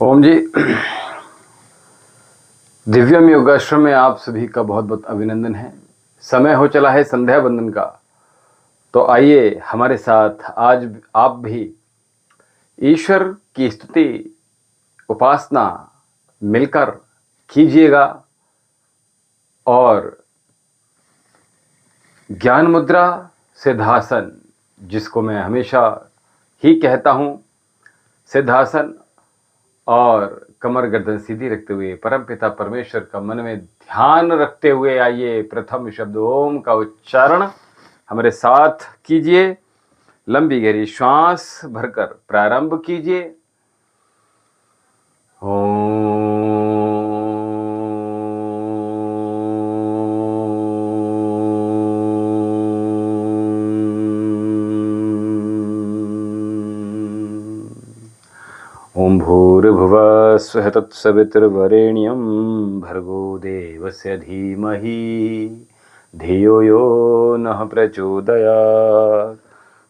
ओम जी। दिव्यम योगाश्रम में आप सभी का बहुत बहुत अभिनंदन है। समय हो चला है संध्या वंदन का, तो आइए हमारे साथ आज आप भी ईश्वर की स्तुति उपासना मिलकर कीजिएगा और ज्ञान मुद्रा सिद्धासन, जिसको मैं हमेशा ही कहता हूँ, सिद्धासन और कमर गर्दन सीधी रखते हुए परमपिता परमेश्वर का मन में ध्यान रखते हुए आइए प्रथम शब्द ओम का उच्चारण हमारे साथ कीजिए। लंबी गहरी श्वास भरकर प्रारंभ कीजिए। ओम भूर्भुवः स्वः तत्सवितुर्वरेण्यं भर्गो देवस्य धीमहि धियो यो नः प्रचोदयात्।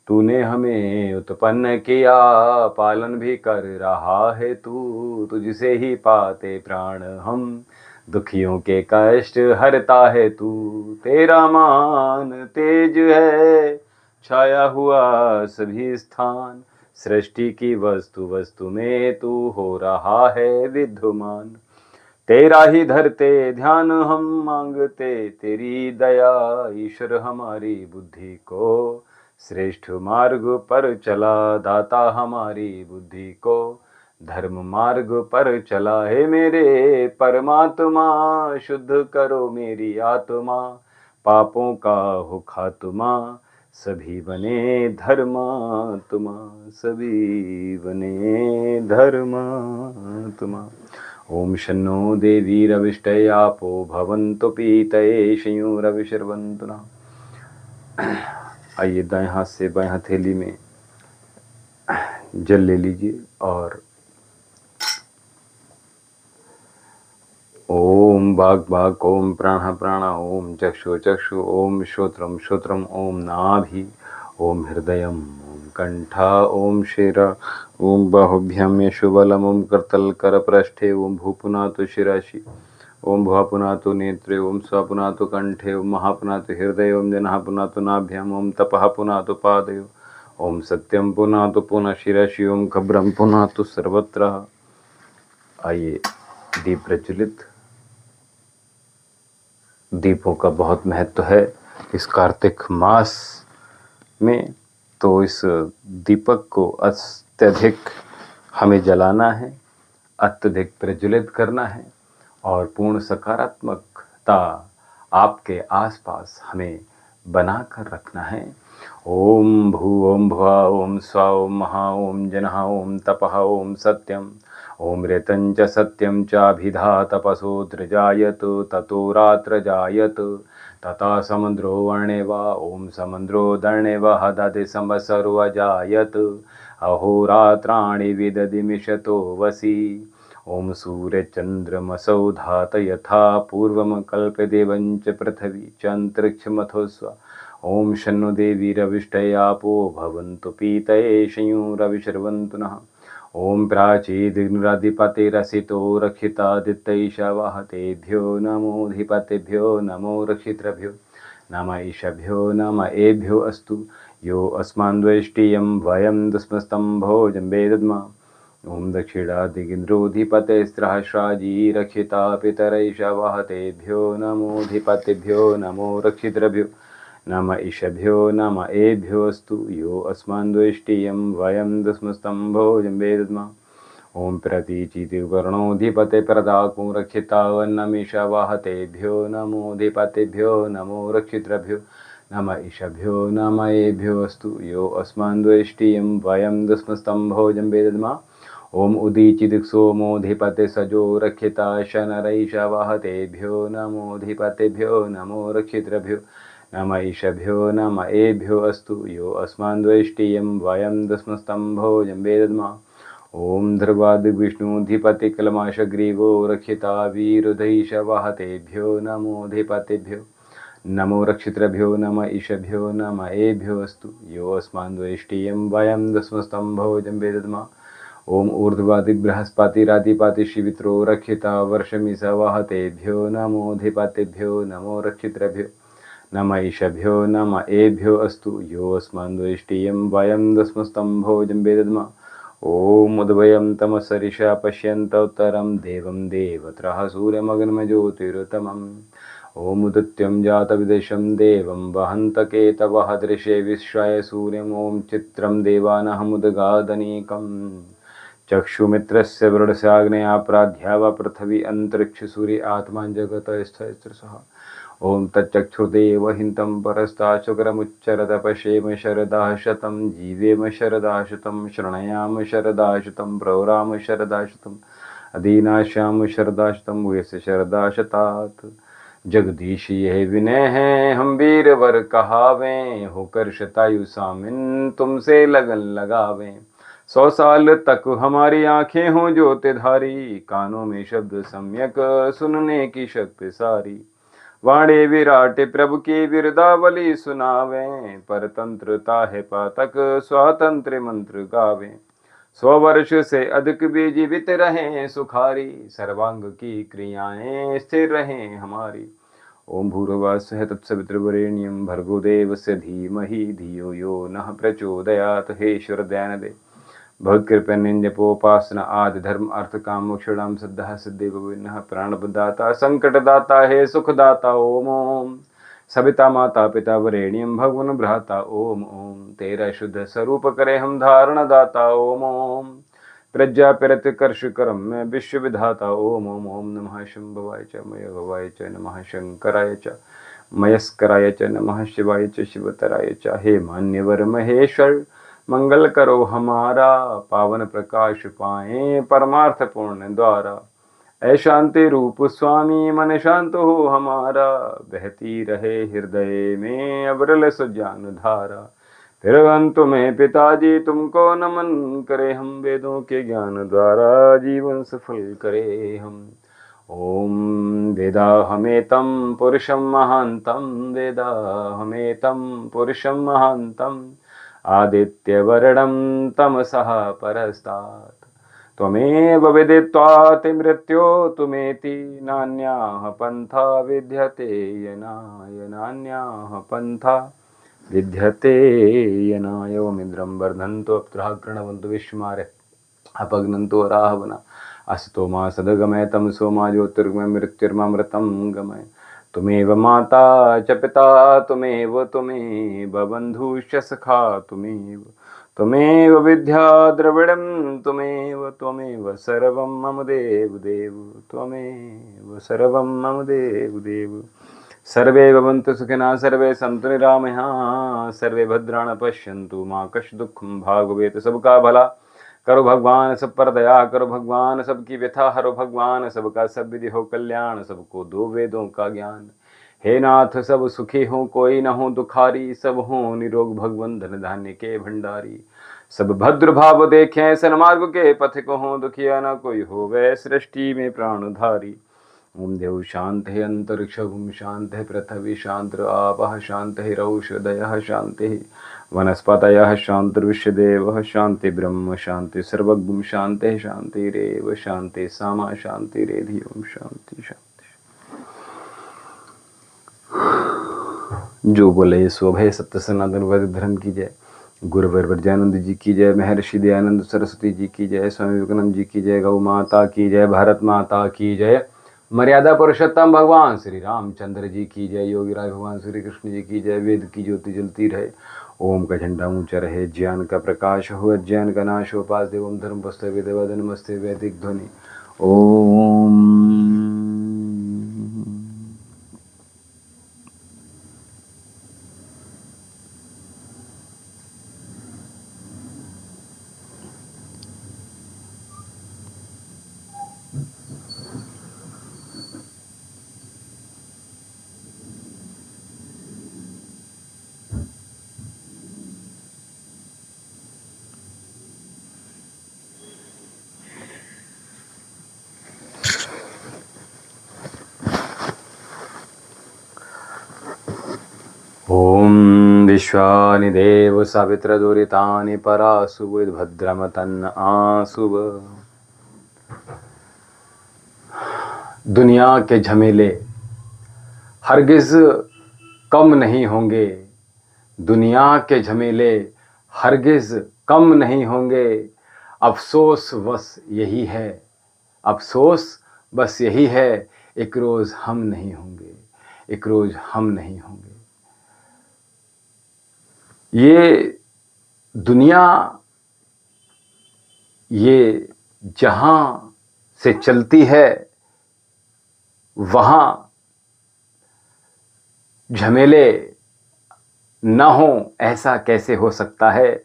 तूने हमें उत्पन्न किया, पालन भी कर रहा है तू, तुझसे ही पाते प्राण हम, दुखियों के कष्ट हरता है तू। तेरा मान तेज है छाया हुआ सभी स्थान, सृष्टि की वस्तु वस्तु में तू हो रहा है विद्यमान। तेरा ही धरते ध्यान हम मांगते तेरी दया, ईश्वर हमारी बुद्धि को श्रेष्ठ मार्ग पर चला, दाता हमारी बुद्धि को धर्म मार्ग पर चला। है मेरे परमात्मा शुद्ध करो मेरी आत्मा, पापों का हो खात्मा, सभी बने धर्मात्मा, सभी बने धर्मात्मा। ओम शन्नो देवी रविष्टयापो भवन्तु पीतये शयूरविशर्वन्तु नः। आइए दाएं हाथ से बाएं हथेली में जल ले लीजिए और ओम बाग बाग, ओम प्राण प्राण, ओम चक्षु चक्षु, ओम श्रोत्रम श्रोत्रम, ओम नाभि, ओम हृदयम, ओम कंठा, ओम शिरा, ओम बाहुभ्याम यशुबलम, ओम करतलकरपृष्ठे, ओम भूपुनातु शिराशि, ओम भुवा पुनातु नेत्रे, ओम स्वा पुनातु कंठे, ओम महा पुनातु हृदय, ओम जनः पुनातु नाभ्याम, ओम तपः पुनातु पादयो, ओम सत्यम पुनातु पुनः शिरसि, ओम खब्रम पुनातु सर्वत्र। आइए दीप प्रज्वलित। दीपों का बहुत महत्व है इस कार्तिक मास में, तो इस दीपक को अत्यधिक हमें जलाना है, अत्यधिक प्रज्वलित करना है और पूर्ण सकारात्मकता आपके आसपास हमें बनाकर रखना है। ओम भू ओम भुवा ओम स्वा ओम महा ओम जनः ओम तपः ओम सत्यम, ओम ऋतं च सत्यं चाभिधा तपसो दृजायत, ततो रात्र जायत, तथा समुद्रो वर्णेवा, ओम समुद्रो दर्णेवः दधि संवत्सरो अजायत, अहोरात्राणि विदधिमिषतो वसि, ओम सूर्यचन्द्रमसौ धात यथा पूर्वं कल्पदेवं च पृथिवी चान्तरिक्षमथो स्वा। ओम शन्नो देवी रविष्टयापो भवन्तु पीतये शयूरविशर्वन्तु नः। ओम प्राचीदिग्निराधिपतिरसितो रक्षितादित्यैषवः, तेभ्यो नमोऽधिपतिभ्यो नमो रक्षितृभ्यो नम ईशभ्यो नम एभ्यो अस्तु। यो अस्मान्द्वेष्टियं वयं दुष्मस्तम्भो जम्बे दद्मः। ओम दक्षिणादिगिन्द्रोऽधिपतिस्रहस्राजी रक्षिता पितरैषवः, तेभ्यो नमोऽधिपतिभ्यो नमो रक्षितृभ्यो नम ईशभ्यो नम एभ्यो अस्तु। यो अस्मान्द्वेष्टियं वयं दुष्मस्तम्भो जम्बे दद्मः। ओम प्रतीचितिवर्णोऽधिपते प्रदाको रक्षितावन्नमीशवः, तेभ्यो नमोऽधिपतिभ्यो नमो रक्षितृभ्यो नम ईशभ्यो नम एभ्यो अस्तु। यो अस्मान्द्वेष्टियं वयं दुष्मस्तम्भो जम्बे दद्मः। ओम उदीचिदिक्सोमोऽधिपते सजो रक्षिता शनरैषवः, तेभ्यो नमोऽधिपतिभ्यो नमो रक्षितृभ्यो नम ईशभ्यो नम एभ्यो अस्तु। यो अस्मान्द्वेष्टियं वयं दुष्मस्तम्भो जम्बे दद्मः। ओम ध्रुवादिविष्णुधिपतिकलमाशग्रीवो रक्षिता वीरुधैषवः, तेभ्यो नमोऽधिपतिभ्यो नमो रक्षितृभ्यो नम ईशभ्यो नम एभ्यो अस्तु। यो अस्मान्द्वेष्टियं वयं दुष्मस्तम्भो जम्बे दद्मः। ओम ऊर्ध्वादि बृहस्पतिरादिपाति शिवित्रो रक्षिता वर्षमि सवहतेभ्यो नमोऽधिपतिभ्यो नमो रक्षितृभ्यो नम ईशभ्यो नम एभ्यो अस्तु योऽस्मन्द्वेष्टियं वयं दस्मस्तम्भोजं वेदद्म ओम उद्वयं तमसरिषा पश्यन्त उत्तरं देवं देवत्रः सूर्यमग्नमज्योतिरुतमम् ओम उदित्यं जातविदेशं देवं वहन्तकेतवः दृशे विश्वाय सूर्यम् ओम चित्रं देवानहमुदगादनीकम् चक्षुमित्रस्य वृडस्याग्नेया प्राध्या वा पृथिवी अंतरिक्ष सूर्य आत्मा जगत स्थिरसः ओम तच्चक्षुर्देव हिंतं परस्ता शुक्रमुच्चरत पश्येम शरदा शतं जीवेम शरदा शतं शृणयाम शरदा शतं प्रवराम शरदा शतं अदीनाश्याम शरदा शतं भूयस्य शरदा शतात् जगदीश ये विनय है हम वीर वर कहावें होकर शतायु सामिन तुमसे लगन लगावें 100 साल तक हमारी आंखें हों ज्योतिधारी कानों में शब्द सम्यक सुनने की शक्ति सारी वाणी विराट प्रभु की बिरदावली सुनावें परतंत्रता है पातक स्वातंत्र मंत्र गावें 100 वर्ष से अधिक भी जीवित रहें सुखारी सर्वांग की क्रियाएं स्थिर रहें हमारी ओम भूर्भुवः स्वः तत्सवितुर्वरेण्यं भर्गो देवस्य धीमहि धियो यो नः प्रचोदयात् हे ईश्वर दयानिधे भक्तिर्पन्यंजपोपासना आदि धर्म अर्थ काम मोक्षणाम सिद्धः सिद्धि विभिन्नः प्राणप्रदाता संकटदाता हे सुखदाता ओम ओम सविता माता पिता वरेण्यम भगवन भ्राता ओम ओम तेरा शुद्ध स्वरूप करे हम धारण दाता ओम ओम प्रज्ञा पिरत कर्ष करम में विश्व विधाता ओम ओम ओम नमः शंभवाय च मयभवाय च नमः शंकराय च मयस्कराय च नमः शिवाय च शिवतराय च हे मान्यवर महेश्वर मंगल करो हमारा पावन प्रकाश पाए परमार्थ पूर्ण द्वारा ऐ शांति रूप स्वामी मन शांत हो हमारा बहती रहे हृदय में अविरल सुज्ञान धारा फिर अंत में पिताजी तुमको नमन करे हम वेदों के ज्ञान द्वारा जीवन सफल करे हम ओम वेदा हमेतं पुरुषं महांतं वेदा हमेतं पुरुषं महांतं आदित्यवर्णं तमसः परस्तात् त्वमेव विदित्वाति मृत्यो तुमेति नान्याः पन्था विद्यते यनाय नान्याः पन्था विद्यते यनाय ओमिन्द्रं वर्धन्तु अप्सरः कृणवन्तु विश्वमारे अपघ्नन्तु राहवना असतो मा सदगमय तमसो मा ज्योतिर्गमय मृत्युर्मृतं गमय तुमेव माता च पिता तुमेव बन्धुश्च सखा तुमेव विद्या द्रविडं त्वमेव सर्वं मम देव त्वमेव सर्वं मम देव सर्वे भवन्तु सुखिनः सर्वे सन्तु निरामयाः सर्वे भद्राणि पश्यन्तु मा कश्चित् दुःखं भागवेत् सबका भला करो भगवान सब पर दया करो भगवान सबकी व्यथा हरो भगवान सबका सब विधि हो कल्याण सबको दो वेदों का ज्ञान हे नाथ सब सुखी हो कोई न हो दुखारी सब हो निरोग भगवन धन धान्य के भंडारी सब भद्र भाव देखें सन्मार्ग के पथिक हो दुखिया न कोई हो वै सृष्टि में प्राणधारी ओम देव शांति अंतरिक्ष ओम शांति पृथ्वी शांति आपः शांति रौषधयः शांति वनस्पतयः शांतिर्विश्वदेवः शांति ब्रह्म शांति सर्वगुण शांति शांतिरेव शांति सामा शांतिरेधि ओम शांति शांति। जो बोले सो भय सत्य सनातन वैदिक धर्म की जय। गुरुवर वज्रानंद जी की जय। महर्षि दयानंद सरस्वती जी की जय। स्वामी विवेकानंद जी की जय। गौ माता की जय। भारत माता की जय। मर्यादा पुरुषोत्तम भगवान श्री रामचंद्र जी की जय। योगी राज भगवान श्री कृष्ण जी की जय। वेद की ज्योति जलती रहे। ओम का झंडा ऊंचा रहे। ज्ञान का प्रकाश हो अज्ञान का नाश हो। पास देवम धर्म पस्ते वेदवाद नमस्ते वैदिक ध्वनि। ओम विश्वानि देव सवित्र दुरितानि परासुव भद्रमतन्न आसुव। दुनिया के झमेले हरगिज कम नहीं होंगे, दुनिया के झमेले हरगिज कम नहीं होंगे। अफसोस बस यही है, अफसोस बस यही है, एक रोज़ हम नहीं होंगे, एक रोज़ हम नहीं होंगे। ये दुनिया, ये जहाँ से चलती है वहाँ झमेले न हो, ऐसा कैसे हो सकता है।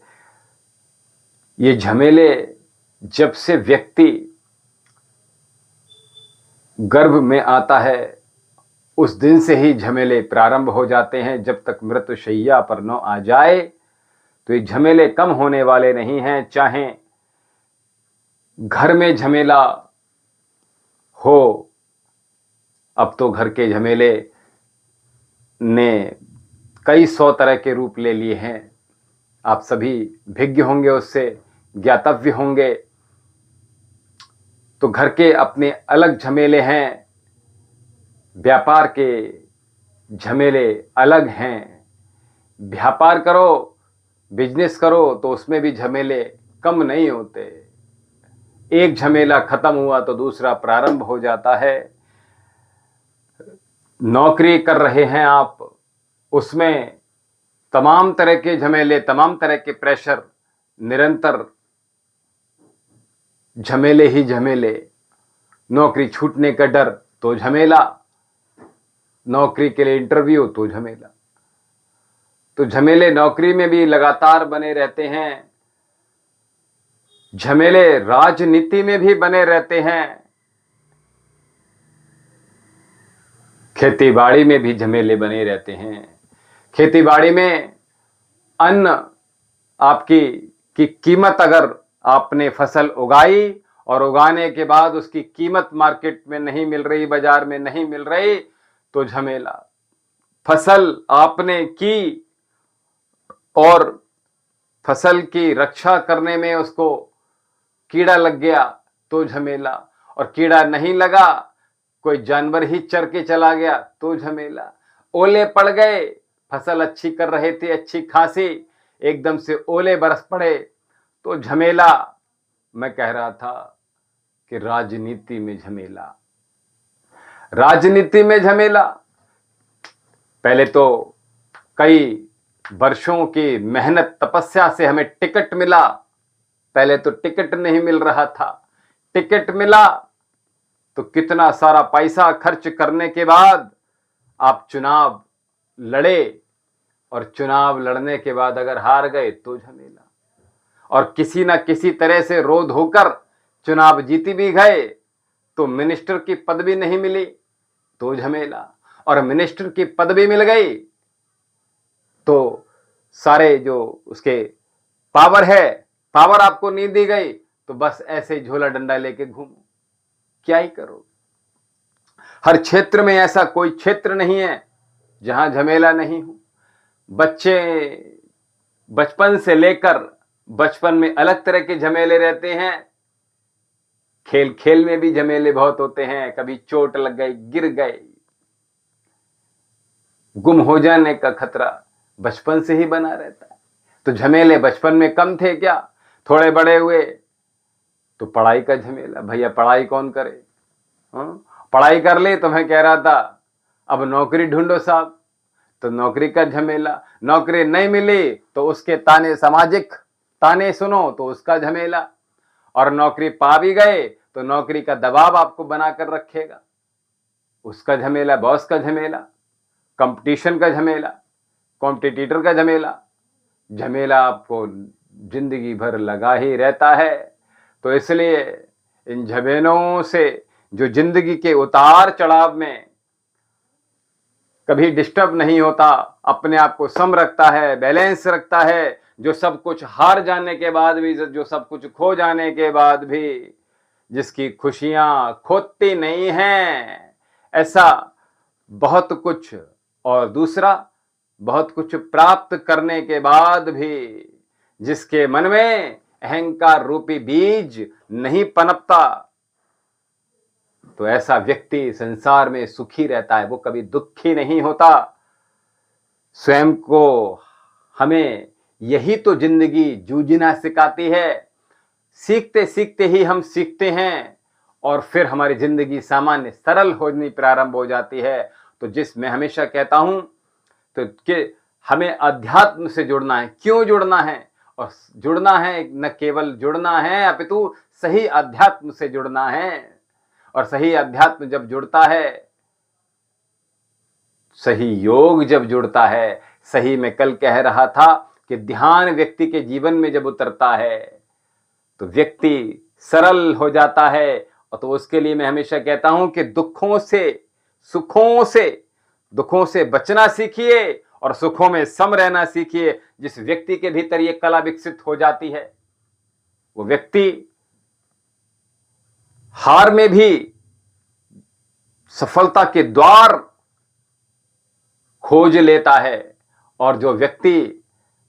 ये झमेले जब से व्यक्ति गर्भ में आता है उस दिन से ही झमेले प्रारंभ हो जाते हैं। जब तक मृत्युशैया पर न आ जाए तो ये झमेले कम होने वाले नहीं हैं। चाहे घर में झमेला हो, अब तो घर के झमेले ने कई सौ तरह के रूप ले लिए हैं। आप सभी भिज्ञ होंगे, उससे ज्ञातव्य होंगे। तो घर के अपने अलग झमेले हैं, व्यापार के झमेले अलग हैं। व्यापार करो, बिजनेस करो तो उसमें भी झमेले कम नहीं होते। एक झमेला खत्म हुआ तो दूसरा प्रारंभ हो जाता है। नौकरी कर रहे हैं आप, उसमें तमाम तरह के झमेले, तमाम तरह के प्रेशर, निरंतर झमेले ही झमेले। नौकरी छूटने का डर तो झमेला, नौकरी के लिए इंटरव्यू तो झमेला। तो झमेले नौकरी में भी लगातार बने रहते हैं, झमेले राजनीति में भी बने रहते हैं, खेतीबाड़ी में भी झमेले बने रहते हैं। खेतीबाड़ी में अन्न की कीमत, अगर आपने फसल उगाई और उगाने के बाद उसकी कीमत मार्केट में नहीं मिल रही, बाजार में नहीं मिल रही, तो झमेला। फसल आपने की और फसल की रक्षा करने में उसको कीड़ा लग गया तो झमेला, और कीड़ा नहीं लगा, कोई जानवर ही चर के चला गया तो झमेला। ओले पड़ गए, फसल अच्छी कर रहे थे, अच्छी खासी, एकदम से ओले बरस पड़े तो झमेला। मैं कह रहा था कि राजनीति में झमेला, राजनीति में झमेला। पहले तो कई वर्षों की मेहनत तपस्या से हमें टिकट मिला। पहले तो टिकट नहीं मिल रहा था, टिकट मिला तो कितना सारा पैसा खर्च करने के बाद आप चुनाव लड़े, और चुनाव लड़ने के बाद अगर हार गए तो झमेला, और किसी ना किसी तरह से रो धोकर चुनाव जीती भी गए तो मिनिस्टर की पदवी नहीं मिली तो झमेला, और मिनिस्टर की पदवी मिल गई तो सारे जो उसके पावर है, पावर आपको नहीं दी गई तो बस ऐसे ही झोला डंडा लेके घूमो, क्या ही करो। हर क्षेत्र में ऐसा कोई क्षेत्र नहीं है जहां झमेला नहीं हो। बच्चे बचपन से लेकर, बचपन में अलग तरह के झमेले रहते हैं, खेल खेल में भी झमेले बहुत होते हैं। कभी चोट लग गई, गिर गए, गुम हो जाने का खतरा बचपन से ही बना रहता है। तो झमेले बचपन में कम थे क्या? थोड़े बड़े हुए तो पढ़ाई का झमेला, भैया पढ़ाई कौन करे, पढ़ाई कर ले तो मैं कह रहा था अब नौकरी ढूंढो साहब, तो नौकरी का झमेला। नौकरी नहीं मिली तो उसके ताने, सामाजिक ताने सुनो तो उसका झमेला, और नौकरी पा भी गए तो नौकरी का दबाव आपको बनाकर रखेगा, उसका झमेला। बॉस का झमेला, कंपटीशन का झमेला, कॉम्पिटिटर का झमेला, झमेला आपको जिंदगी भर लगा ही रहता है। तो इसलिए इन झमेलों से जो जिंदगी के उतार चढ़ाव में कभी डिस्टर्ब नहीं होता, अपने आप को सम रखता है, बैलेंस रखता है, जो सब कुछ हार जाने के बाद भी, जो सब कुछ खो जाने के बाद भी जिसकी खुशियां खोती नहीं हैं, ऐसा बहुत कुछ। और दूसरा, बहुत कुछ प्राप्त करने के बाद भी जिसके मन में अहंकार रूपी बीज नहीं पनपता, तो ऐसा व्यक्ति संसार में सुखी रहता है, वो कभी दुखी नहीं होता। स्वयं को हमें यही तो जिंदगी जूझना सिखाती है। सीखते सीखते ही हम सीखते हैं और फिर हमारी जिंदगी सामान्य सरल होनी प्रारंभ हो जाती है। तो मैं हमेशा कहता हूं तो कि हमें अध्यात्म से जुड़ना है। क्यों जुड़ना है? और जुड़ना है न केवल जुड़ना है, अपितु सही अध्यात्म से जुड़ना है। और सही अध्यात्म जब जुड़ता है, सही योग जब जुड़ता है, सही मैं कल कह रहा था कि ध्यान व्यक्ति के जीवन में जब उतरता है तो व्यक्ति सरल हो जाता है। और तो उसके लिए मैं हमेशा कहता हूं कि दुखों से बचना सीखिए और सुखों में सम रहना सीखिए। जिस व्यक्ति के भीतर यह कला विकसित हो जाती है, वो व्यक्ति हार में भी सफलता के द्वार खोज लेता है। और जो व्यक्ति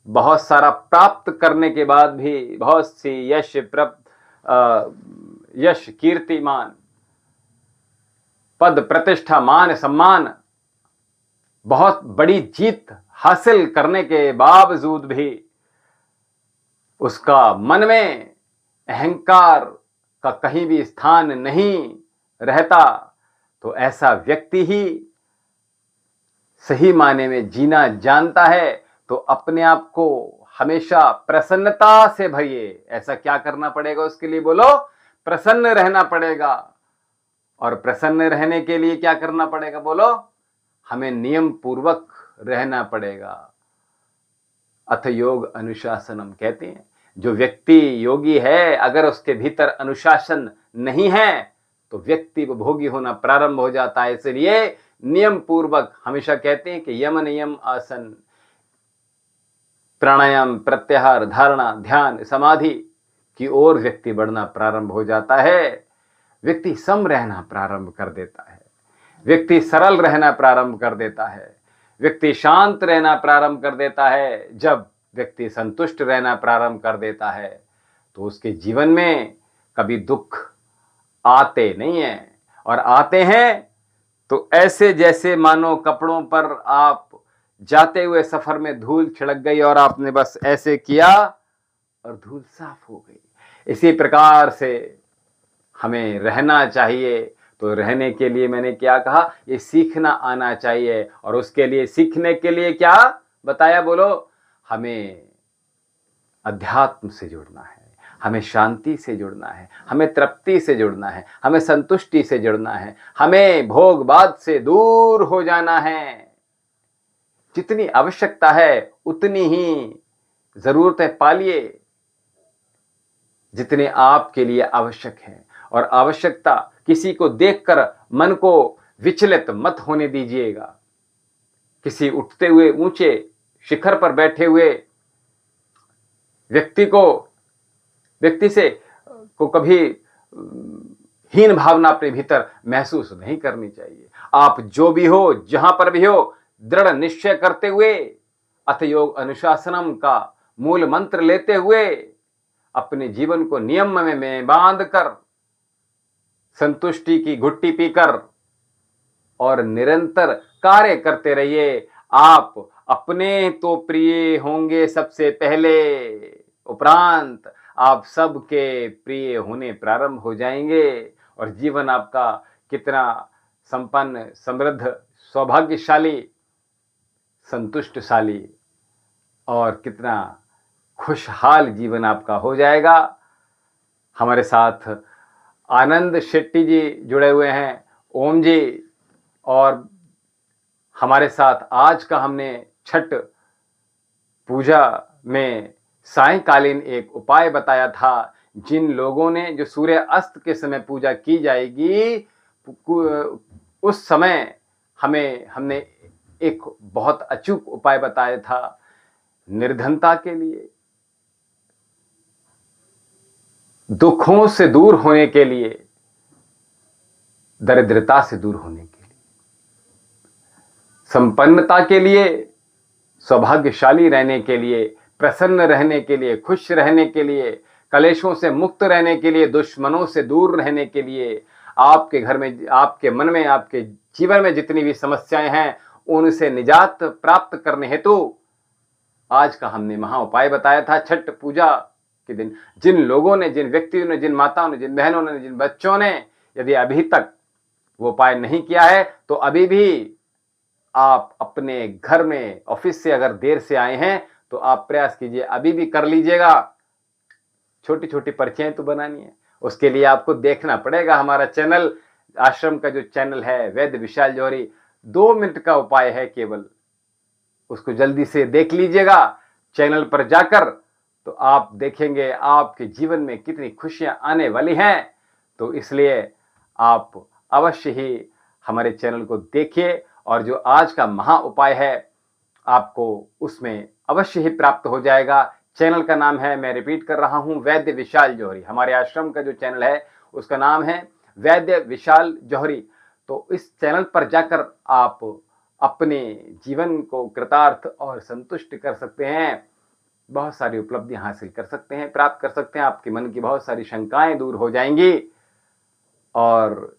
बहुत सारा प्राप्त करने के बाद भी बहुत सी यश कीर्तिमान पद प्रतिष्ठा मान सम्मान बहुत बड़ी जीत हासिल करने के बावजूद भी उसका मन में अहंकार का कहीं भी स्थान नहीं रहता, तो ऐसा व्यक्ति ही सही माने में जीना जानता है। तो अपने आप को हमेशा प्रसन्नता से भरिए। ऐसा क्या करना पड़ेगा उसके लिए? बोलो, प्रसन्न रहना पड़ेगा। और प्रसन्न रहने के लिए क्या करना पड़ेगा? बोलो, हमें नियम पूर्वक रहना पड़ेगा। अथ योग अनुशासनम कहते हैं। जो व्यक्ति योगी है, अगर उसके भीतर अनुशासन नहीं है तो व्यक्ति भोगी होना प्रारंभ हो जाता है। इसलिए नियम पूर्वक हमेशा कहते हैं कि यम नियम आसन प्राणायाम प्रत्याहार धारणा ध्यान समाधि की ओर व्यक्ति बढ़ना प्रारंभ हो जाता है। व्यक्ति सम रहना प्रारंभ कर देता है, व्यक्ति सरल रहना प्रारंभ कर देता है, व्यक्ति शांत रहना प्रारंभ कर देता है। जब व्यक्ति संतुष्ट रहना प्रारंभ कर देता है तो उसके जीवन में कभी दुख आते नहीं है। और आते हैं तो ऐसे जैसे मानो कपड़ों पर आप जाते हुए सफर में धूल छिड़क गई और आपने बस ऐसे किया और धूल साफ हो गई। इसी प्रकार से हमें रहना चाहिए। तो रहने के लिए मैंने क्या कहा? ये सीखना आना चाहिए। और उसके लिए सीखने के लिए क्या बताया? बोलो, हमें अध्यात्म से जुड़ना है, हमें शांति से जुड़ना है, हमें तृप्ति से जुड़ना है, हमें संतुष्टि से जुड़ना है, हमें भोगवाद से दूर हो जाना है। जितनी आवश्यकता है उतनी ही जरूरतें पालिए जितने आपके लिए आवश्यक है। और आवश्यकता किसी को देखकर मन को विचलित मत होने दीजिएगा। किसी उठते हुए ऊंचे शिखर पर बैठे हुए व्यक्ति से को कभी हीन भावना अपने भीतर महसूस नहीं करनी चाहिए। आप जो भी हो, जहां पर भी हो, दृढ़ निश्चय करते हुए अथ योग अनुशासनम का मूल मंत्र लेते हुए अपने जीवन को नियम में बांध कर संतुष्टि की घुट्टी पीकर और निरंतर कार्य करते रहिए। आप अपने तो प्रिय होंगे सबसे पहले, उपरांत आप सबके प्रिय होने प्रारंभ हो जाएंगे। और जीवन आपका कितना संपन्न, समृद्ध, सौभाग्यशाली, संतुष्टशाली और कितना खुशहाल जीवन आपका हो जाएगा। हमारे साथ आनंद शेट्टी जी जुड़े हुए हैं, ओम जी, और हमारे साथ आज का हमने छठ पूजा में सायंकालीन एक उपाय बताया था। जिन लोगों ने, जो सूर्य अस्त के समय पूजा की जाएगी, उस समय हमने एक बहुत अचूक उपाय बताया था निर्धनता के लिए, दुखों से दूर होने के लिए, दरिद्रता से दूर होने के लिए, संपन्नता के लिए, सौभाग्यशाली रहने के लिए, प्रसन्न रहने के लिए, खुश रहने के लिए, कलेशों से मुक्त रहने के लिए, दुश्मनों से दूर रहने के लिए, आपके घर में, आपके मन में, आपके जीवन में जितनी भी समस्याएं हैं उनसे निजात प्राप्त करने हेतु आज का हमने महा उपाय बताया था। छठ पूजा के दिन जिन लोगों ने, जिन व्यक्तियों ने, जिन माताओं ने, जिन बहनों ने, जिन बच्चों ने यदि अभी तक वो उपाय नहीं किया है तो अभी भी आप अपने घर में, ऑफिस से अगर देर से आए हैं तो आप प्रयास कीजिए, अभी भी कर लीजिएगा। छोटी छोटी पर्चियां तो बनानी है, उसके लिए आपको देखना पड़ेगा हमारा चैनल, आश्रम का जो चैनल है वैद्य विशाल जौहरी। 2 मिनट का उपाय है केवल, उसको जल्दी से देख लीजिएगा चैनल पर जाकर, तो आप देखेंगे आपके जीवन में कितनी खुशियां आने वाली हैं। तो इसलिए आप अवश्य ही हमारे चैनल को देखिए और जो आज का महा उपाय है आपको उसमें अवश्य ही प्राप्त हो जाएगा। चैनल का नाम है, मैं रिपीट कर रहा हूं, वैद्य विशाल जौहरी। हमारे आश्रम का जो चैनल है उसका नाम है वैद्य विशाल जौहरी। तो इस चैनल पर जाकर आप अपने जीवन को कृतार्थ और संतुष्ट कर सकते हैं, बहुत सारी उपलब्धियां हासिल कर सकते हैं, प्राप्त कर सकते हैं। आपके मन की बहुत सारी शंकाएं दूर हो जाएंगी और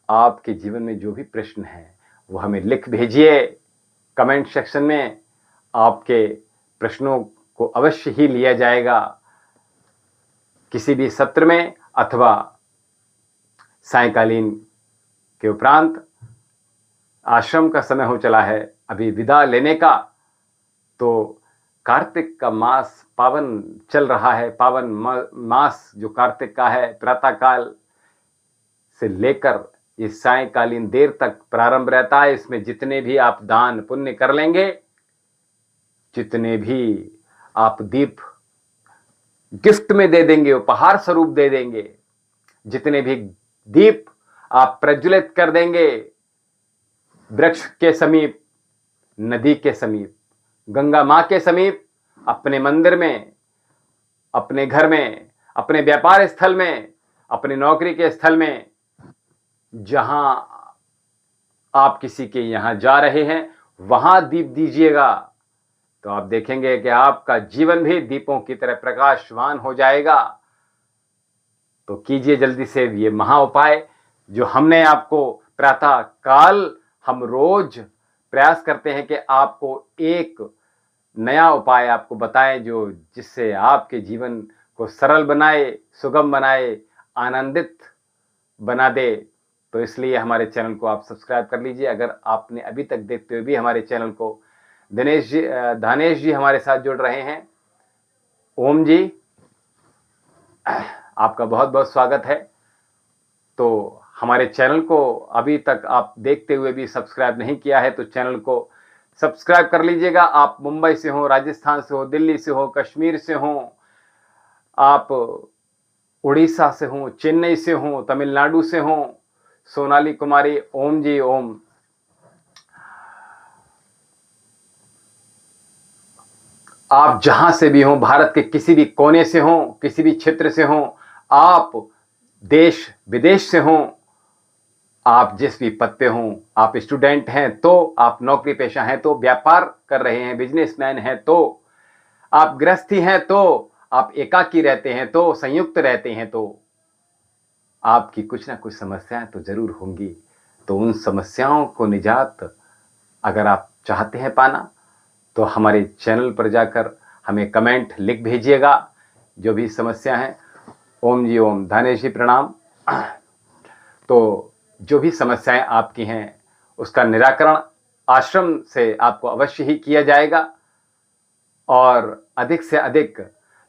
आपके जीवन में जो भी प्रश्न हैं वो हमें लिख भेजिए कमेंट सेक्शन में। आपके प्रश्नों को अवश्य ही लिया जाएगा किसी भी सत्र में अथवा सायंकालीन के उपरांत। आश्रम का समय हो चला है अभी विदा लेने का, तो कार्तिक का मास पावन चल रहा है। पावन मास जो कार्तिक का है प्रातःकाल से लेकर इस सायंकालीन देर तक प्रारंभ रहता है। इसमें जितने भी आप दान पुण्य कर लेंगे, जितने भी आप दीप गिफ्ट में दे देंगे, उपहार स्वरूप दे देंगे, जितने भी दीप आप प्रज्वलित कर देंगे वृक्ष के समीप, नदी के समीप, गंगा मां के समीप, अपने मंदिर में, अपने घर में, अपने व्यापार स्थल में, अपने नौकरी के स्थल में, जहां आप किसी के यहां जा रहे हैं वहां दीप दीजिएगा, तो आप देखेंगे कि आपका जीवन भी दीपों की तरह प्रकाशवान हो जाएगा। तो कीजिए जल्दी से ये महा उपाय जो हमने आपको प्रातः काल, हम रोज प्रयास करते हैं कि आपको एक नया उपाय आपको बताएं जो जिससे आपके जीवन को सरल बनाए, सुगम बनाए, आनंदित बना दे। तो इसलिए हमारे चैनल को आप सब्सक्राइब कर लीजिए। अगर आपने अभी तक देखते हुए भी हमारे चैनल को, दानेश जी हमारे साथ जुड़ रहे हैं, ओम जी आपका बहुत बहुत स्वागत है। तो हमारे चैनल को अभी तक आप देखते हुए भी सब्सक्राइब नहीं किया है तो चैनल को सब्सक्राइब कर लीजिएगा। आप मुंबई से हो, राजस्थान से हो, दिल्ली से हो, कश्मीर से हो, आप उड़ीसा से हो, चेन्नई से हो, तमिलनाडु से हो, सोनाली कुमारी, ओम जी ओम। आप जहां से भी हो, भारत के किसी भी कोने से हो, किसी भी क्षेत्र से हो, आप देश विदेश से हो, आप जिस भी पद पे हों, आप स्टूडेंट हैं तो, आप नौकरी पेशा हैं तो, व्यापार कर रहे हैं, बिजनेसमैन हैं तो, आप गृहस्थी हैं तो, आप एकाकी रहते हैं तो, संयुक्त रहते हैं तो, आपकी कुछ ना कुछ समस्याएं तो जरूर होंगी। तो उन समस्याओं को निजात अगर आप चाहते हैं पाना तो हमारे चैनल पर जाकर हमें कमेंट लिख भेजिएगा जो भी समस्या है। ओम जी ओम। धानेश जी प्रणाम। तो जो भी समस्याएं आपकी हैं उसका निराकरण आश्रम से आपको अवश्य ही किया जाएगा। और अधिक से अधिक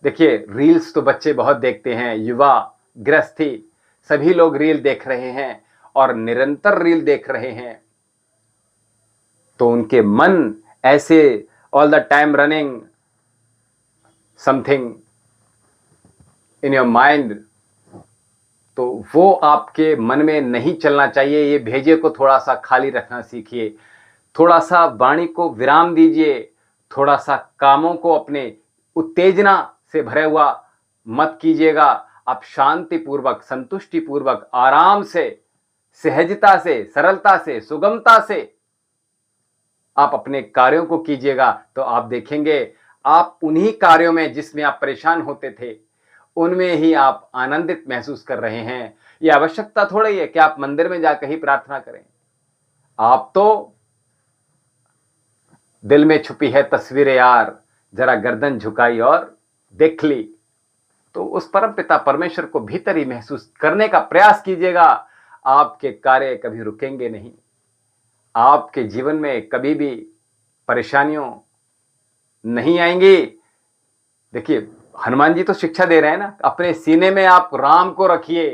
देखिए, रील्स तो बच्चे बहुत देखते हैं, युवा, गृहस्थी, सभी लोग रील देख रहे हैं और निरंतर रील देख रहे हैं। तो उनके मन ऐसे all the time running something in your mind, तो वो आपके मन में नहीं चलना चाहिए। ये भेजे को थोड़ा सा खाली रखना सीखिए, थोड़ा सा वाणी को विराम दीजिए, थोड़ा सा कामों को अपने उत्तेजना से भरे हुआ मत कीजिएगा। आप शांति पूर्वक, संतुष्टि पूर्वक, आराम से, सहजता से, सरलता से, सुगमता से आप अपने कार्यों को कीजिएगा तो आप देखेंगे आप उन्हीं कार्यों में जिसमें आप परेशान होते थे उनमें ही आप आनंदित महसूस कर रहे हैं। यह आवश्यकता थोड़ा ही है कि आप मंदिर में जाकर ही प्रार्थना करें। आप तो दिल में छुपी है तस्वीरें यार, जरा गर्दन झुकाई और देख ली। तो उस परम पिता परमेश्वर को भीतर ही महसूस करने का प्रयास कीजिएगा। आपके कार्य कभी रुकेंगे नहीं। आपके जीवन में कभी भी परेशानियों नहीं आएंगी। देखिए, हनुमान जी तो शिक्षा दे रहे हैं ना, अपने सीने में आप राम को रखिए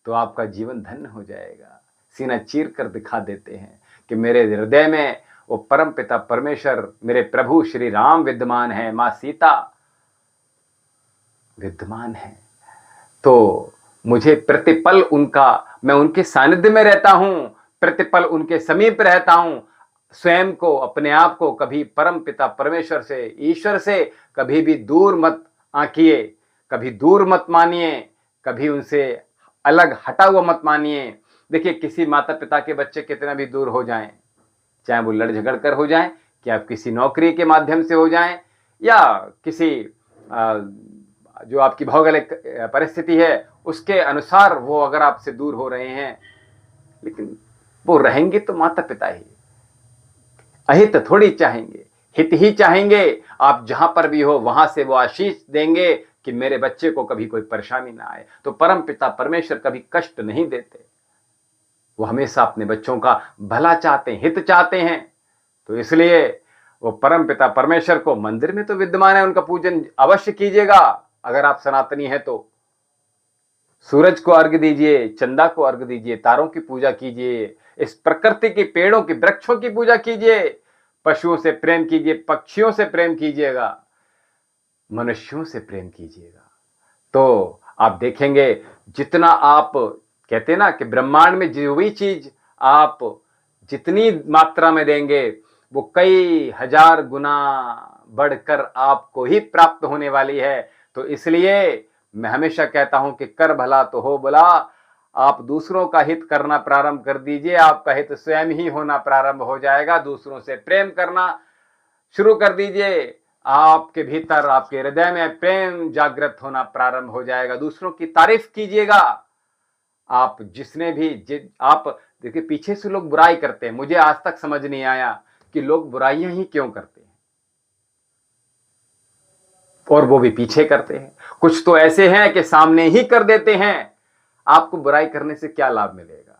तो आपका जीवन धन्य हो जाएगा। सीना चीर कर दिखा देते हैं कि मेरे हृदय में वो परम पिता परमेश्वर, मेरे प्रभु श्री राम विद्यमान है, मां सीता विद्यमान है। तो मुझे प्रतिपल मैं उनके सानिध्य में रहता हूं, प्रतिपल उनके समीप रहता हूं। स्वयं को, अपने आप को कभी परम पिता परमेश्वर से, ईश्वर से कभी भी दूर मत आंकिए, कभी दूर मत मानिए, कभी उनसे अलग हटा हुआ मत मानिए। देखिए, किसी माता पिता के बच्चे कितना भी दूर हो जाएं, चाहे वो लड़ झगड़ कर हो जाएं, कि आप किसी नौकरी के माध्यम से हो जाएं, या किसी जो आपकी भौगोलिक परिस्थिति है उसके अनुसार वो अगर आपसे दूर हो रहे हैं, लेकिन वो रहेंगे तो माता पिता ही। अहित थोड़ी चाहेंगे, हित ही चाहेंगे। आप जहां पर भी हो वहां से वो आशीष देंगे कि मेरे बच्चे को कभी कोई परेशानी ना आए। तो परम पिता परमेश्वर कभी कष्ट नहीं देते, वो हमेशा अपने बच्चों का भला चाहते हैं, हित चाहते हैं। तो इसलिए वो परम पिता परमेश्वर को मंदिर में तो विद्यमान है, उनका पूजन अवश्य कीजिएगा। अगर आप सनातनी हैं तो सूरज को अर्घ्य दीजिए, चंदा को अर्घ्य दीजिए, तारों की पूजा कीजिए, इस प्रकृति के पेड़ों की, वृक्षों की पूजा कीजिए, पशुओं से प्रेम कीजिए, पक्षियों से प्रेम कीजिएगा, मनुष्यों से प्रेम कीजिएगा। तो आप देखेंगे जितना आप कहते हैं ना कि ब्रह्मांड में जो भी चीज आप जितनी मात्रा में देंगे वो कई हजार गुना बढ़कर आपको ही प्राप्त होने वाली है। तो इसलिए मैं हमेशा कहता हूं कि कर भला तो हो भला। आप दूसरों का हित करना प्रारंभ कर दीजिए, आपका हित स्वयं ही होना प्रारंभ हो जाएगा। दूसरों से प्रेम करना शुरू कर दीजिए, आपके भीतर, आपके हृदय में प्रेम जागृत होना प्रारंभ हो जाएगा। दूसरों की तारीफ कीजिएगा। आप जिसने भी आप देखिए, पीछे से लोग बुराई करते हैं, मुझे आज तक समझ नहीं आया कि लोग बुराइयां ही क्यों करते हैं, और वो भी पीछे करते हैं। कुछ तो ऐसे हैं कि सामने ही कर देते हैं। आपको बुराई करने से क्या लाभ मिलेगा?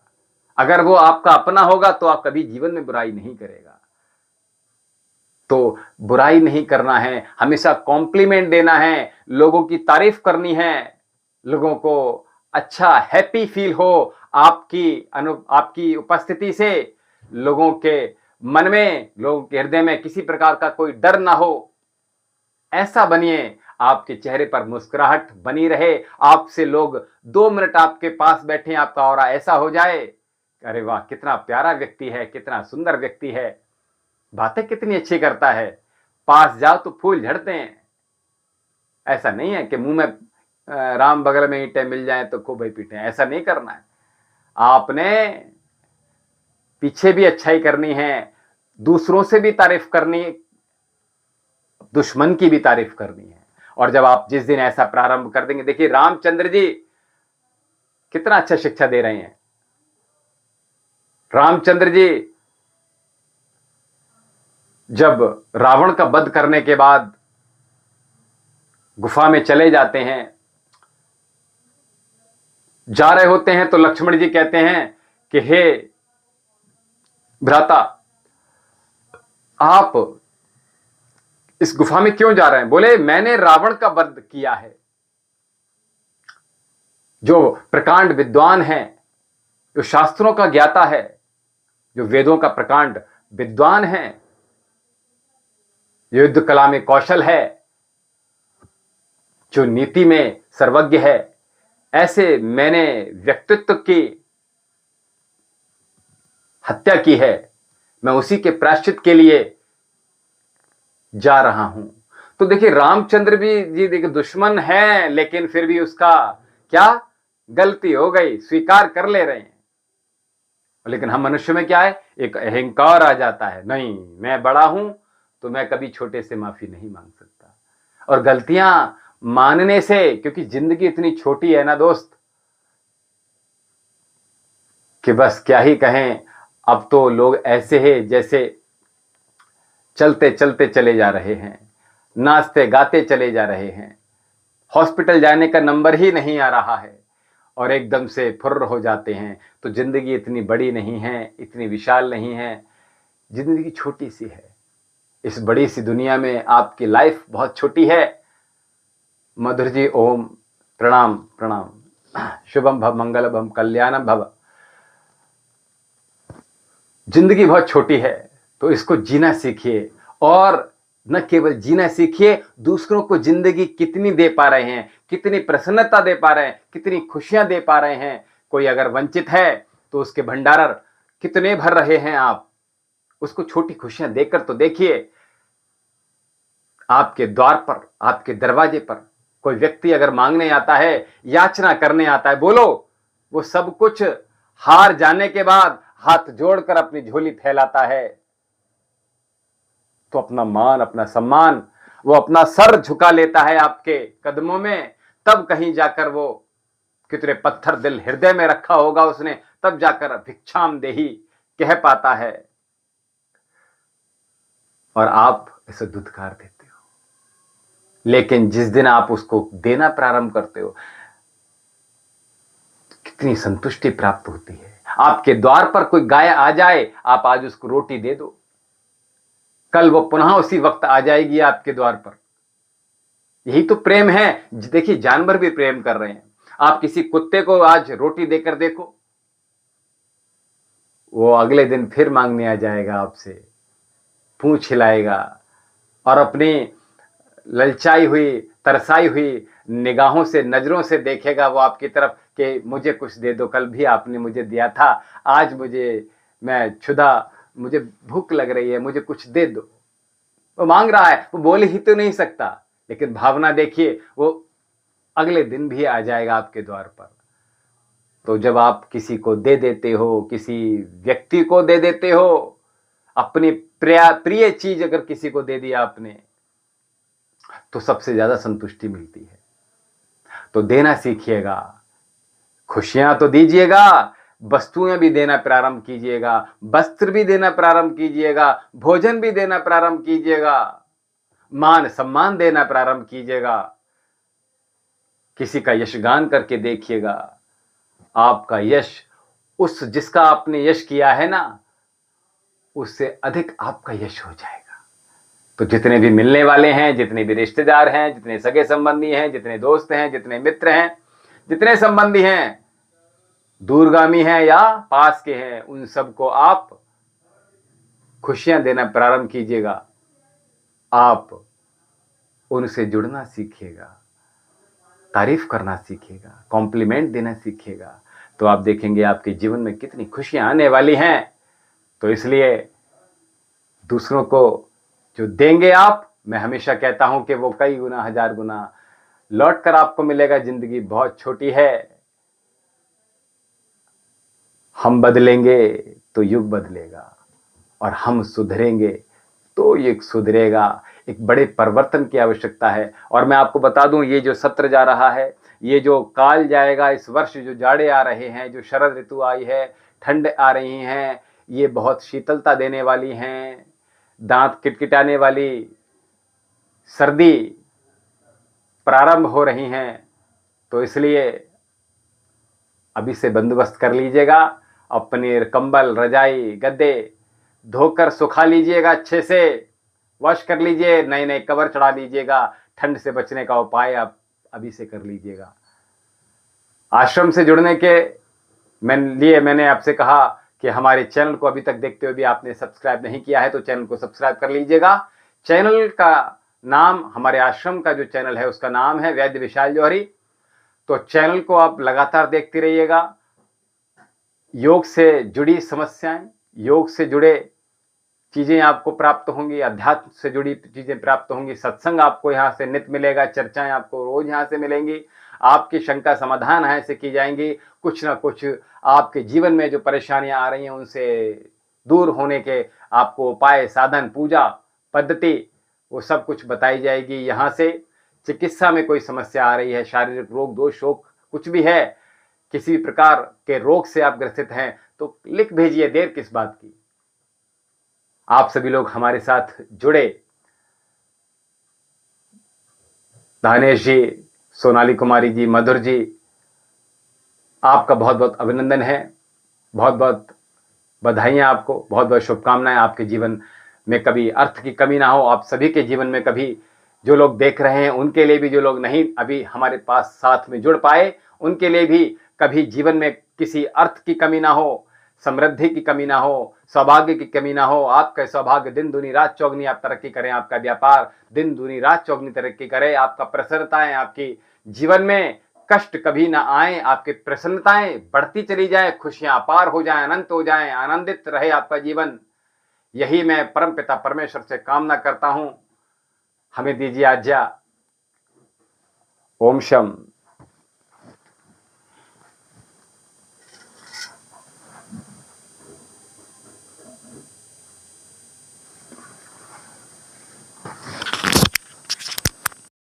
अगर वो आपका अपना होगा तो आप कभी जीवन में बुराई नहीं करेगा। तो बुराई नहीं करना है, हमेशा कॉम्प्लीमेंट देना है, लोगों की तारीफ करनी है, लोगों को अच्छा हैप्पी फील हो आपकी उपस्थिति से, लोगों के मन में, लोगों के हृदय में किसी प्रकार का कोई डर ना हो, ऐसा बनिए। आपके चेहरे पर मुस्कुराहट बनी रहे, आपसे लोग 2 मिनट आपके पास बैठे, आपका ऑरा ऐसा हो जाए, अरे वाह कितना प्यारा व्यक्ति है, कितना सुंदर व्यक्ति है, बातें कितनी अच्छी करता है, पास जाओ तो फूल झड़ते हैं। ऐसा नहीं है कि मुंह में राम बगल में ईंटें मिल जाएं तो खूब ही पीटे, ऐसा नहीं करना है। आपने पीछे भी अच्छाई करनी है, दूसरों से भी तारीफ करनी, दुश्मन की भी तारीफ करनी है। और जब आप जिस दिन ऐसा प्रारंभ कर देंगे, देखिए रामचंद्र जी कितना अच्छा शिक्षा दे रहे हैं। रामचंद्र जी जब रावण का वध करने के बाद गुफा में चले जाते हैं, जा रहे होते हैं, तो लक्ष्मण जी कहते हैं कि हे भ्राता, आप इस गुफा में क्यों जा रहे हैं? बोले मैंने रावण का वध किया है। जो प्रकांड विद्वान है, जो शास्त्रों का ज्ञाता है, जो वेदों का प्रकांड विद्वान है, युद्ध कला में कौशल है, जो नीति में सर्वज्ञ है, ऐसे मैंने व्यक्तित्व की हत्या की है, मैं उसी के प्रायश्चित के लिए जा रहा हूं। तो देखिए रामचंद्र जी देखिए दुश्मन है, लेकिन फिर भी उसका क्या गलती हो गई, स्वीकार कर ले रहे हैं। लेकिन हम मनुष्य में क्या है, एक अहंकार आ जाता है, नहीं मैं बड़ा हूं तो मैं कभी छोटे से माफी नहीं मांग सकता। और गलतियां मानने से, क्योंकि जिंदगी इतनी छोटी है ना दोस्त, कि बस क्या ही कहें। अब तो लोग ऐसे हैं जैसे चलते चलते चले जा रहे हैं, नाचते गाते चले जा रहे हैं, हॉस्पिटल जाने का नंबर ही नहीं आ रहा है और एकदम से फुर्र हो जाते हैं। तो जिंदगी इतनी बड़ी नहीं है, इतनी विशाल नहीं है, जिंदगी छोटी सी है। इस बड़ी सी दुनिया में आपकी लाइफ बहुत छोटी है। मधुर जी ओम, प्रणाम प्रणाम। शुभम भव मंगल भव कल्याणम भव। जिंदगी बहुत छोटी है तो इसको जीना सीखिए, और न केवल जीना सीखिए, दूसरों को जिंदगी कितनी दे पा रहे हैं, कितनी प्रसन्नता दे पा रहे हैं, कितनी खुशियां दे पा रहे हैं। कोई अगर वंचित है तो उसके भंडार कितने भर रहे हैं आप, उसको छोटी खुशियां देकर तो देखिए। आपके द्वार पर, आपके दरवाजे पर कोई व्यक्ति अगर मांगने आता है, याचना करने आता है, बोलो वो सब कुछ हार जाने के बाद हाथ जोड़कर अपनी झोली फैलाता है, तो अपना मान, अपना सम्मान, वो अपना सर झुका लेता है आपके कदमों में। तब कहीं जाकर वो, कितने पत्थर दिल हृदय में रखा होगा उसने, तब जाकर भिक्षाम देही कह पाता है। और आप इसे दुत्कार देते हो, लेकिन जिस दिन आप उसको देना प्रारंभ करते हो, कितनी संतुष्टि प्राप्त होती है। आपके द्वार पर कोई गाय आ जाए, आप आज उसको रोटी दे दो, कल वो पुनः उसी वक्त आ जाएगी आपके द्वार पर। यही तो प्रेम है। देखिए, जानवर भी प्रेम कर रहे हैं। आप किसी कुत्ते को आज रोटी देकर देखो, वो अगले दिन फिर मांगने आ जाएगा आपसे, पूंछ हिलाएगा और अपनी ललचाई हुई, तरसाई हुई निगाहों से, नजरों से देखेगा वो आपकी तरफ कि मुझे कुछ दे दो, कल भी आपने मुझे दिया था, आज मैं क्षुधा, मुझे भूख लग रही है, मुझे कुछ दे दो। वो मांग रहा है, वो बोल ही तो नहीं सकता, लेकिन भावना देखिए, वो अगले दिन भी आ जाएगा आपके द्वार पर। तो जब आप किसी को दे देते हो, किसी व्यक्ति को दे देते हो, अपनी प्रिय चीज अगर किसी को दे दिया आपने, तो सबसे ज्यादा संतुष्टि मिलती है। तो देना सीखिएगा, खुशियां तो दीजिएगा, वस्तुएं भी देना प्रारंभ कीजिएगा, वस्त्र भी देना प्रारंभ कीजिएगा, भोजन भी देना प्रारंभ कीजिएगा, मान सम्मान देना प्रारंभ कीजिएगा। किसी का यशगान करके देखिएगा, आपका यश, उस जिसका आपने यश किया है ना, उससे अधिक आपका यश हो जाएगा। तो जितने भी मिलने वाले हैं, जितने भी रिश्तेदार हैं, जितने सगे संबंधी हैं, जितने दोस्त हैं, जितने मित्र हैं, जितने संबंधी हैं, दूरगामी हैं या पास के हैं, उन सबको आप खुशियां देना प्रारंभ कीजिएगा। आप उनसे जुड़ना सीखिएगा, तारीफ करना सीखिएगा, कॉम्प्लीमेंट देना सीखिएगा, तो आप देखेंगे आपके जीवन में कितनी खुशियां आने वाली हैं। तो इसलिए दूसरों को जो देंगे आप, मैं हमेशा कहता हूं कि वो कई गुना, हजार गुना लौट कर आपको मिलेगा। जिंदगी बहुत छोटी है। हम बदलेंगे तो युग बदलेगा, और हम सुधरेंगे तो युग सुधरेगा। एक बड़े परिवर्तन की आवश्यकता है। और मैं आपको बता दूं, ये जो सत्र जा रहा है, ये जो काल जाएगा, इस वर्ष जो जाड़े आ रहे हैं, जो शरद ऋतु आई है, ठंड आ रही हैं, ये बहुत शीतलता देने वाली हैं, दांत किटकिटाने वाली सर्दी प्रारंभ हो रही हैं। तो इसलिए अभी से बंदोबस्त कर लीजिएगा। अपने कंबल, रजाई, गद्दे धोकर सुखा लीजिएगा, अच्छे से वॉश कर लीजिए, नए नए कवर चढ़ा लीजिएगा। ठंड से बचने का उपाय आप अभी से कर लीजिएगा। आश्रम से जुड़ने के लिए मैंने आपसे कहा कि हमारे चैनल को अभी तक देखते हुए भी आपने सब्सक्राइब नहीं किया है, तो चैनल को सब्सक्राइब कर लीजिएगा। चैनल का नाम, हमारे आश्रम का जो चैनल है उसका नाम है वैद्य विशाल जौहरी। तो चैनल को आप लगातार देखते रहिएगा। योग से जुड़ी समस्याएं, योग से जुड़े चीजें आपको प्राप्त होंगी, अध्यात्म से जुड़ी चीजें प्राप्त होंगी, सत्संग आपको यहाँ से नित्य मिलेगा, चर्चाएं आपको रोज यहाँ से मिलेंगी। आपकी शंका समाधान है से की जाएंगी। कुछ ना कुछ आपके जीवन में जो परेशानियां आ रही हैं उनसे दूर होने के आपको उपाय, साधन, पूजा पद्धति वो सब कुछ बताई जाएगी। यहाँ से चिकित्सा में कोई समस्या आ रही है, शारीरिक रोग, दोष, शोक कुछ भी है, किसी भी प्रकार के रोग से आप ग्रसित हैं तो लिख भेजिए, देर किस बात की। आप सभी लोग हमारे साथ जुड़े। दानेश जी, सोनाली कुमारी जी, मधुर जी, आपका बहुत बहुत अभिनंदन है, बहुत बहुत बधाइयाँ आपको, बहुत बहुत शुभकामनाएं। आपके जीवन में कभी अर्थ की कमी ना हो, आप सभी के जीवन में कभी, जो लोग देख रहे हैं उनके लिए भी, जो लोग नहीं अभी हमारे पास साथ में जुड़ पाए उनके लिए भी कभी जीवन में किसी अर्थ की कमी ना हो, समृद्धि की कमी ना हो, सौभाग्य की कमी ना हो। आपका सौभाग्य दिन दुनी रात चौगनी आप तरक्की करें, आपका व्यापार दिन दुनी रात चौगनी तरक्की करे, आपका प्रसन्नताएं आपकी जीवन में कष्ट कभी ना आए, आपकी प्रसन्नताएं बढ़ती चली जाए, खुशियां अपार हो जाएं, अनंत हो जाएं, आनंदित रहे आपका जीवन। यही मैं परमपिता परमेश्वर से कामना करता हूं। हमें दीजिए आज्ञा। ओम शम।